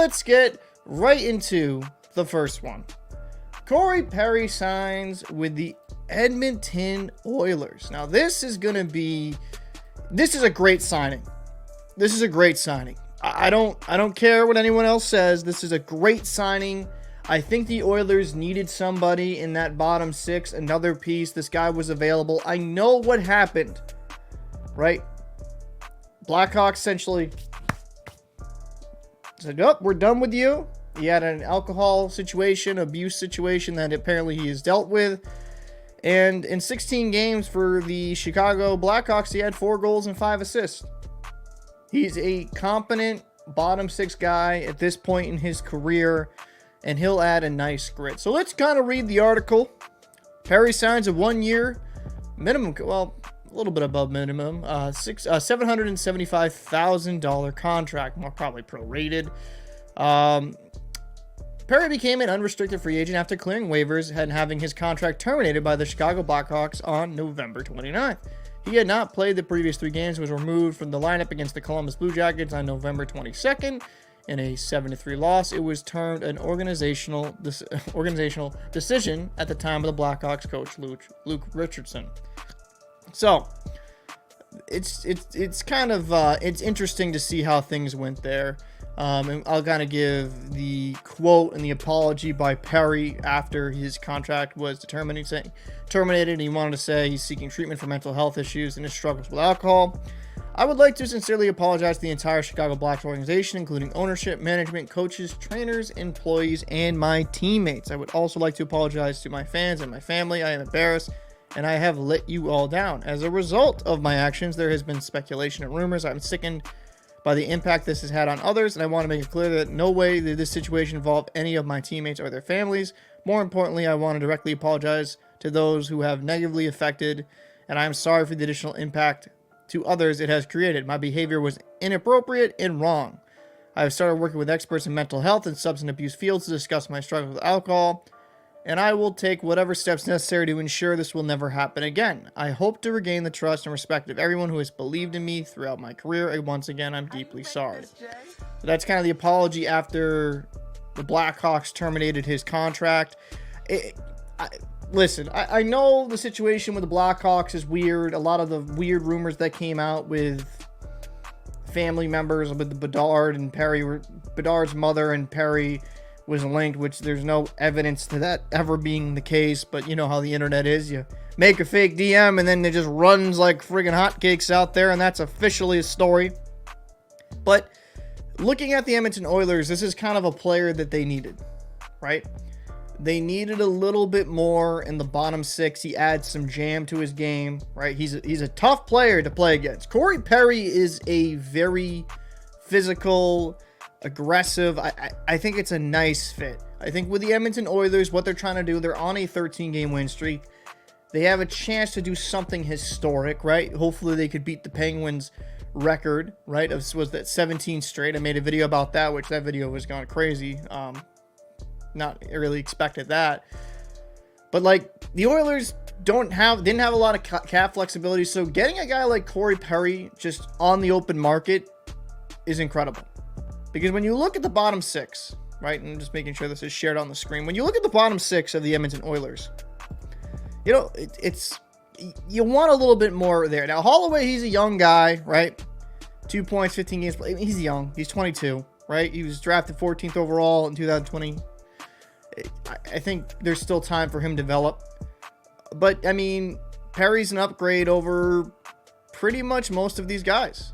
let's get right into the first one. Corey Perry signs with the Edmonton Oilers. Now, this is a great signing. This is a great signing. I don't care what anyone else says. This is a great signing. I think the Oilers needed somebody in that bottom six, another piece. This guy was available. I know what happened, right? Blackhawks essentially said, "Oh, we're done with you." He had an alcohol situation, abuse situation that apparently he has dealt with. And in 16 games for the Chicago Blackhawks, he had 4 goals and 5 assists. He's a competent bottom six guy at this point in his career, and he'll add a nice grit. So let's kind of read the article. Perry signs a 1-year minimum, well, a little bit above minimum, $775,000 contract, more probably prorated. Perry became an unrestricted free agent after clearing waivers and having his contract terminated by the Chicago Blackhawks on November 29th. He had not played the previous 3 games and was removed from the lineup against the Columbus Blue Jackets on November 22nd in a 7-3 loss. It was termed an organizational decision at the time of the Blackhawks coach Luke Richardson. So it's kind of it's interesting to see how things went there. And I'll kind of give the quote and the apology by Perry after his contract was terminated. He wanted to say he's seeking treatment for mental health issues and his struggles with alcohol. "I would like to sincerely apologize to the entire Chicago Blacks organization, including ownership, management, coaches, trainers, employees, and my teammates. I would also like to apologize to my fans and my family. I am embarrassed, and I have let you all down. As a result of my actions, there has been speculation and rumors. I'm sickened by the impact this has had on others, and I want to make it clear that no way did this situation involve any of my teammates or their families. More importantly, I want to directly apologize to those who have negatively affected, and I am sorry for the additional impact to others it has created. My behavior was inappropriate and wrong. I have started working with experts in mental health and substance abuse fields to discuss my struggles with alcohol, and I will take whatever steps necessary to ensure this will never happen again. I hope to regain the trust and respect of everyone who has believed in me throughout my career, and once again, I'm deeply sorry." So that's kind of the apology after the Blackhawks terminated his contract. Listen, I know the situation with the Blackhawks is weird. A lot of the weird rumors that came out with family members with the Bedard and Perry, Bedard's mother and Perry was linked, which there's no evidence to that ever being the case, but you know how the internet is. You make a fake DM and then it just runs like friggin' hotcakes out there, and that's officially a story. But looking at the Edmonton Oilers, this is kind of a player that they needed, right? They needed a little bit more in the bottom six. He adds some jam to his game, right? He's a tough player to play against. Corey Perry is a very physical, aggressive. I think it's a nice fit. I think with the Edmonton Oilers, what they're trying to do, they're on a 13-game win streak. They have a chance to do something historic, right? Hopefully they could beat the Penguins record, right? Was that 17 straight? I made a video about that, which that video was going crazy. Not really expected that. But like the Oilers didn't have a lot of cap flexibility, so getting a guy like Corey Perry just on the open market is incredible. Because when you look at the bottom six, right, and I'm just making sure this is shared on the screen. When you look at the bottom six of the Edmonton Oilers, you know, you want a little bit more there. Now, Holloway, he's a young guy, right? 2 points, 15 games. He's young. He's 22, right? He was drafted 14th overall in 2020. I think there's still time for him to develop. But, I mean, Perry's an upgrade over pretty much most of these guys.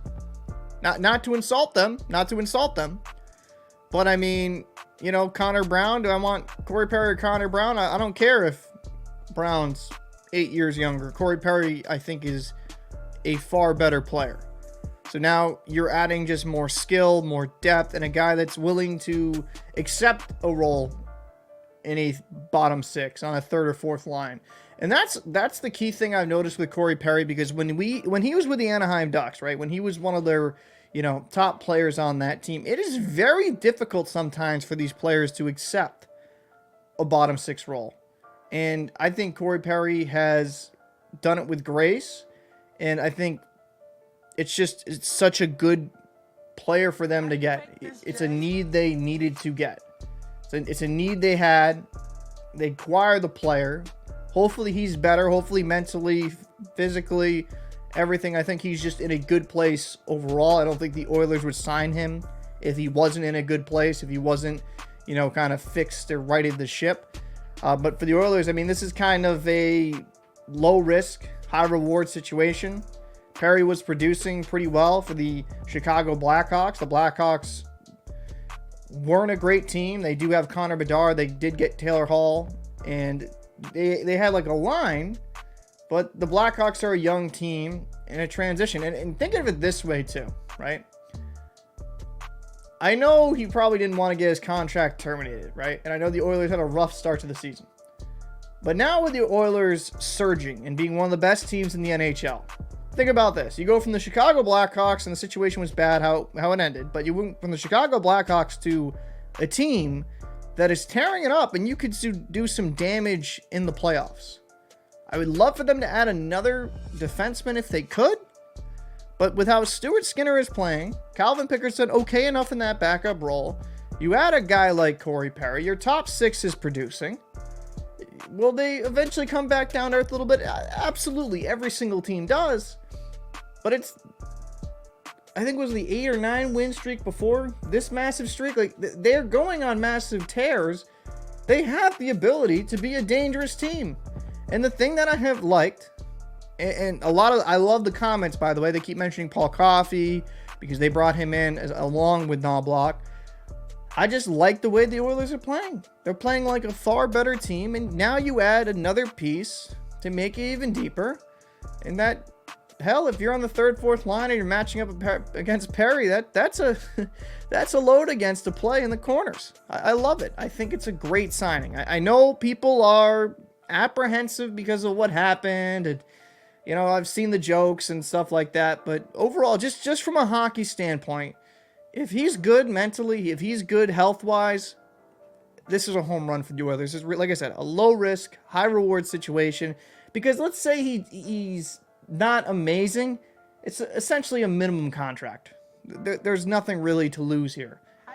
Not to insult them, but I mean, you know, Connor Brown, do I want Corey Perry or Connor Brown? I don't care if Brown's 8 years younger. Corey Perry, I think, is a far better player. So now you're adding just more skill, more depth, and a guy that's willing to accept a role in a bottom six on a third or fourth line. And that's the key thing I've noticed with Corey Perry, because when he was with the Anaheim Ducks, right, when he was one of their, you know, top players on that team, it is very difficult sometimes for these players to accept a bottom six role. And I think Corey Perry has done it with grace, and I think it's such a good player for them to get. It's a need they needed to get. It's a need they had. They acquired the player. Hopefully he's better. Hopefully mentally, physically, everything. I think he's just in a good place overall. I don't think the Oilers would sign him if he wasn't in a good place, if he wasn't, kind of fixed or righted the ship. But for the Oilers, I mean, this is kind of a low risk, high reward situation. Perry was producing pretty well for the Chicago Blackhawks. The Blackhawks weren't a great team. They do have Connor Bedard. They did get Taylor Hall, and they had like a line, but the Blackhawks are a young team in a transition. And think of it this way too, right? I know he probably didn't want to get his contract terminated, right? And I know the Oilers had a rough start to the season. But now with the Oilers surging and being one of the best teams in the NHL, think about this. You go from the Chicago Blackhawks, and the situation was bad how it ended, but you went from the Chicago Blackhawks to a team that is tearing it up, and you could do some damage in the playoffs. I would love for them to add another defenseman if they could, but with how Stuart Skinner is playing, Calvin Pickard's done okay enough in that backup role. You add a guy like Corey Perry, your top six is producing. Will they eventually come back down to earth a little bit? Absolutely, every single team does. But I think it was the 8 or 9 win streak before this massive streak. Like, they're going on massive tears. They have the ability to be a dangerous team. And the thing that I have liked, and I love the comments, by the way. They keep mentioning Paul Coffey because they brought him in along with Knobloch. I just like the way the Oilers are playing. They're playing like a far better team, and now you add another piece to make it even deeper. And that, hell, if you're on the third, fourth line and you're matching up against Perry, that's a load against a play in the corners. I love it. I think it's a great signing. I know people are apprehensive because of what happened, and I've seen the jokes and stuff like that, but overall, just from a hockey standpoint, if he's good mentally, if he's good health-wise, this is a home run for the Oilers. It's, like I said, a low-risk, high-reward situation, because let's say he's not amazing, it's essentially a minimum contract. There's nothing really to lose here.